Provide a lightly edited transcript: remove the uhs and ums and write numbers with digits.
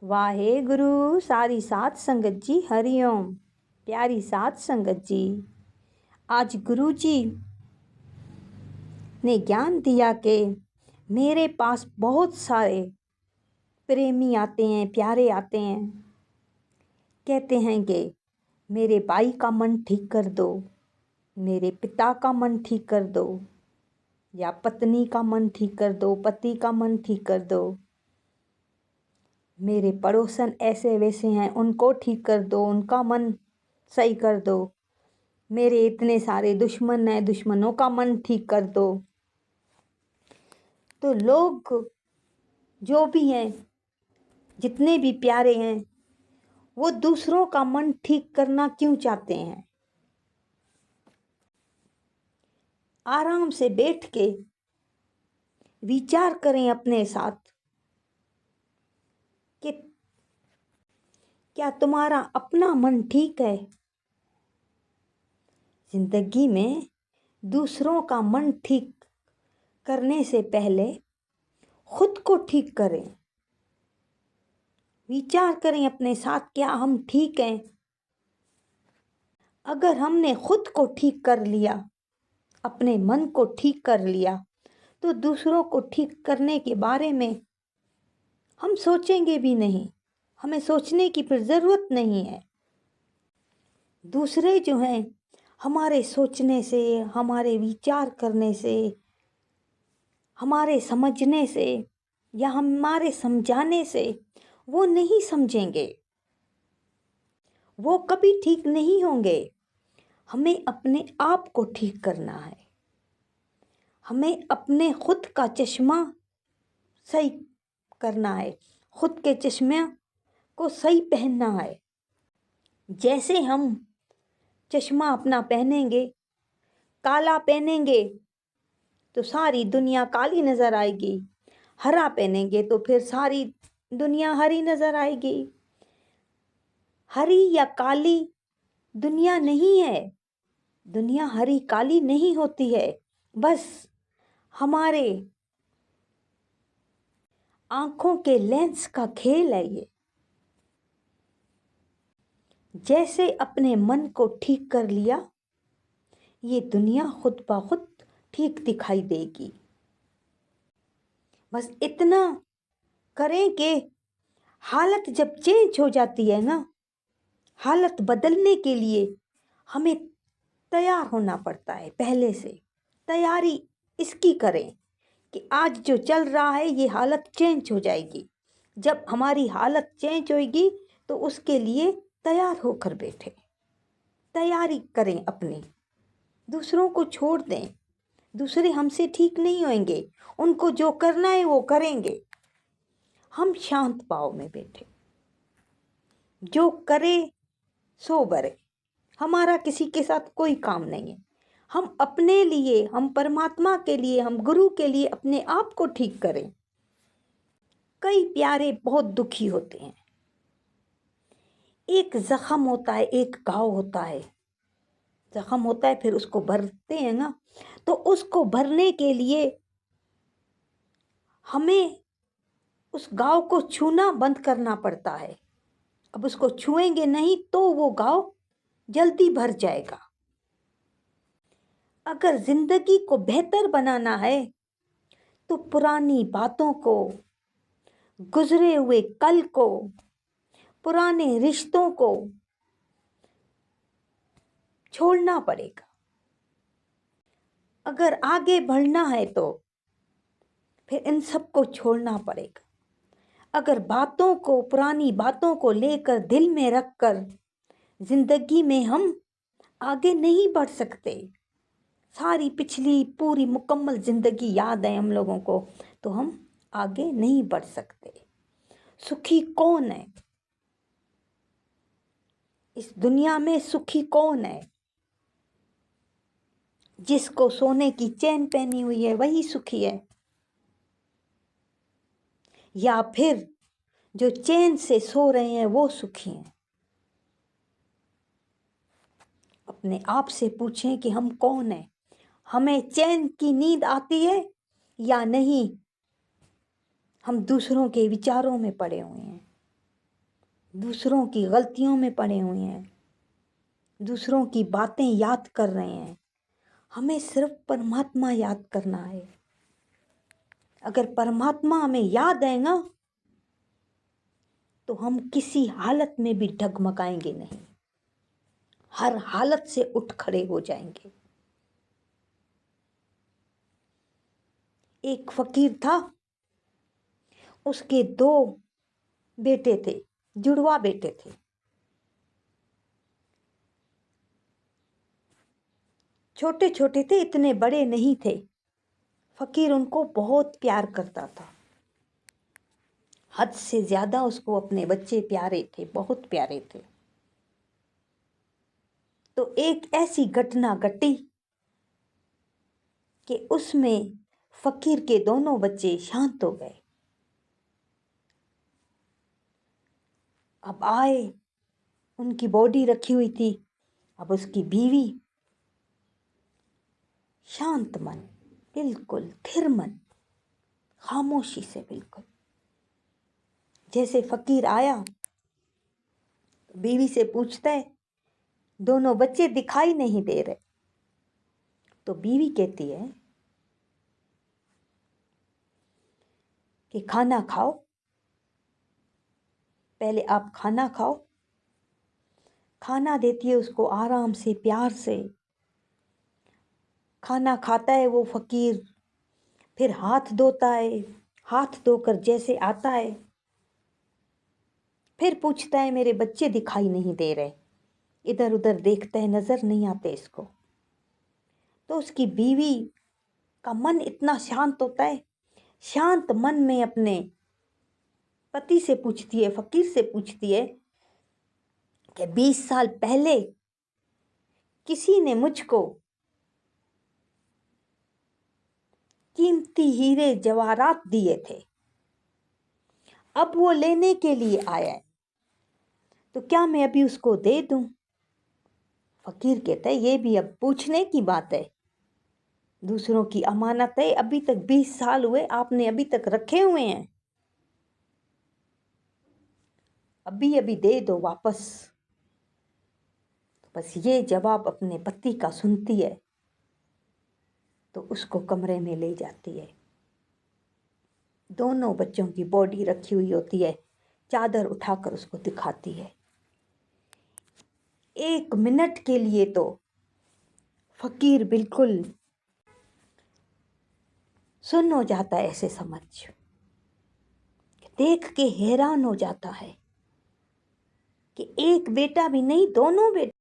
वाहे गुरु सारी साध संगत जी, हरिओम। प्यारी साध संगत जी, आज गुरु जी ने ज्ञान दिया कि मेरे पास बहुत सारे प्रेमी आते हैं, प्यारे आते हैं, कहते हैं कि मेरे भाई का मन ठीक कर दो, मेरे पिता का मन ठीक कर दो, या पत्नी का मन ठीक कर दो, पति का मन ठीक कर दो, मेरे पड़ोसन ऐसे वैसे हैं उनको ठीक कर दो, उनका मन सही कर दो, मेरे इतने सारे दुश्मन हैं, दुश्मनों का मन ठीक कर दो। तो लोग जो भी हैं, जितने भी प्यारे हैं, वो दूसरों का मन ठीक करना क्यों चाहते हैं? आराम से बैठ के विचार करें अपने साथ कि क्या तुम्हारा अपना मन ठीक है? जिंदगी में दूसरों का मन ठीक करने से पहले खुद को ठीक करें। विचार करें अपने साथ, क्या हम ठीक हैं? अगर हमने खुद को ठीक कर लिया, अपने मन को ठीक कर लिया, तो दूसरों को ठीक करने के बारे में हम सोचेंगे भी नहीं। हमें सोचने की फिर ज़रूरत नहीं है। दूसरे जो हैं, हमारे सोचने से, हमारे विचार करने से, हमारे समझने से या हमारे समझाने से वो नहीं समझेंगे, वो कभी ठीक नहीं होंगे। हमें अपने आप को ठीक करना है। हमें अपने खुद का चश्मा सही करना है, खुद के चश्मे को सही पहनना है। जैसे हम चश्मा अपना पहनेंगे, काला पहनेंगे तो सारी दुनिया काली नज़र आएगी, हरा पहनेंगे तो फिर सारी दुनिया हरी नज़र आएगी। हरी या काली दुनिया नहीं है, दुनिया हरी काली नहीं होती है, बस हमारे आँखों के लेंस का खेल है ये। जैसे अपने मन को ठीक कर लिया, ये दुनिया खुद ब खुद ठीक दिखाई देगी। बस इतना करें कि हालत जब चेंज हो जाती है ना, हालत बदलने के लिए हमें तैयार होना पड़ता है। पहले से तैयारी इसकी करें कि आज जो चल रहा है ये हालत चेंज हो जाएगी। जब हमारी हालत चेंज होगी तो उसके लिए तैयार होकर बैठे, तैयारी करें अपनी। दूसरों को छोड़ दें, दूसरे हमसे ठीक नहीं होंगे, उनको जो करना है वो करेंगे। हम शांत भाव में बैठे, जो करे सो बरे। हमारा किसी के साथ कोई काम नहीं है। हम अपने लिए, हम परमात्मा के लिए, हम गुरु के लिए अपने आप को ठीक करें। कई प्यारे बहुत दुखी होते हैं। एक जख्म होता है, एक घाव होता है। जख्म होता है, फिर उसको भरते हैं ना, तो उसको भरने के लिए हमें उस घाव को छूना बंद करना पड़ता है। अब उसको छुएंगे नहीं तो वो घाव जल्दी भर जाएगा। अगर जिंदगी को बेहतर बनाना है तो पुरानी बातों को, गुजरे हुए कल को, पुराने रिश्तों को छोड़ना पड़ेगा। अगर आगे बढ़ना है तो फिर इन सब को छोड़ना पड़ेगा। अगर बातों को, पुरानी बातों को लेकर दिल में रखकर जिंदगी में हम आगे नहीं बढ़ सकते, सारी पिछली पूरी मुकम्मल जिंदगी याद है हम लोगों को, तो हम आगे नहीं बढ़ सकते। सुखी कौन है इस दुनिया में? सुखी कौन है? जिसको सोने की चैन पहनी हुई है वही सुखी है, या फिर जो चैन से सो रहे हैं वो सुखी हैं? अपने आप से पूछें कि हम कौन हैं? हमें चैन की नींद आती है या नहीं? हम दूसरों के विचारों में पड़े हुए हैं। दूसरों की गलतियों में पड़े हुए हैं, दूसरों की बातें याद कर रहे हैं। हमें सिर्फ परमात्मा याद करना है। अगर परमात्मा हमें याद है ना, तो हम किसी हालत में भी डगमगाएंगे नहीं, हर हालत से उठ खड़े हो जाएंगे। एक फकीर था, उसके 2 बेटे थे, जुड़वा बेटे थे। छोटे छोटे थे, इतने बड़े नहीं थे। फकीर उनको बहुत प्यार करता था, हद से ज्यादा उसको अपने बच्चे प्यारे थे, बहुत प्यारे थे। तो एक ऐसी घटना घटी कि उसमें फकीर के दोनों बच्चे शांत हो गए। अब आए, उनकी बॉडी रखी हुई थी। अब उसकी बीवी शांत मन, बिल्कुल थिर मन, खामोशी से, बिल्कुल जैसे फकीर आया, बीवी से पूछता है, दोनों बच्चे दिखाई नहीं दे रहे। तो बीवी कहती है कि खाना खाओ, पहले आप खाना खाओ। खाना देती है उसको आराम से, प्यार से। खाना खाता है वो फकीर, फिर हाथ धोता है। हाथ धोकर जैसे आता है, फिर पूछता है, मेरे बच्चे दिखाई नहीं दे रहे। इधर उधर देखता है, नजर नहीं आते इसको। तो उसकी बीवी का मन इतना शांत होता है, शांत मन में अपने पति से पूछती है, फकीर से पूछती है कि 20 साल पहले किसी ने मुझको कीमती हीरे जवाहरात दिए थे, अब वो लेने के लिए आया है, तो क्या मैं अभी उसको दे दूं? फकीर कहता है, ये भी अब पूछने की बात है? दूसरों की अमानत है, अभी तक 20 साल हुए, आपने अभी तक रखे हुए हैं, अभी अभी दे दो वापस। बस ये जवाब अपने पति का सुनती है तो उसको कमरे में ले जाती है। दोनों बच्चों की बॉडी रखी हुई होती है, चादर उठाकर उसको दिखाती है। 1 मिनट के लिए तो फकीर बिल्कुल सुन्न हो जाता है, ऐसे समझ, देख के हैरान हो जाता है कि एक बेटा भी नहीं, दोनों बेटे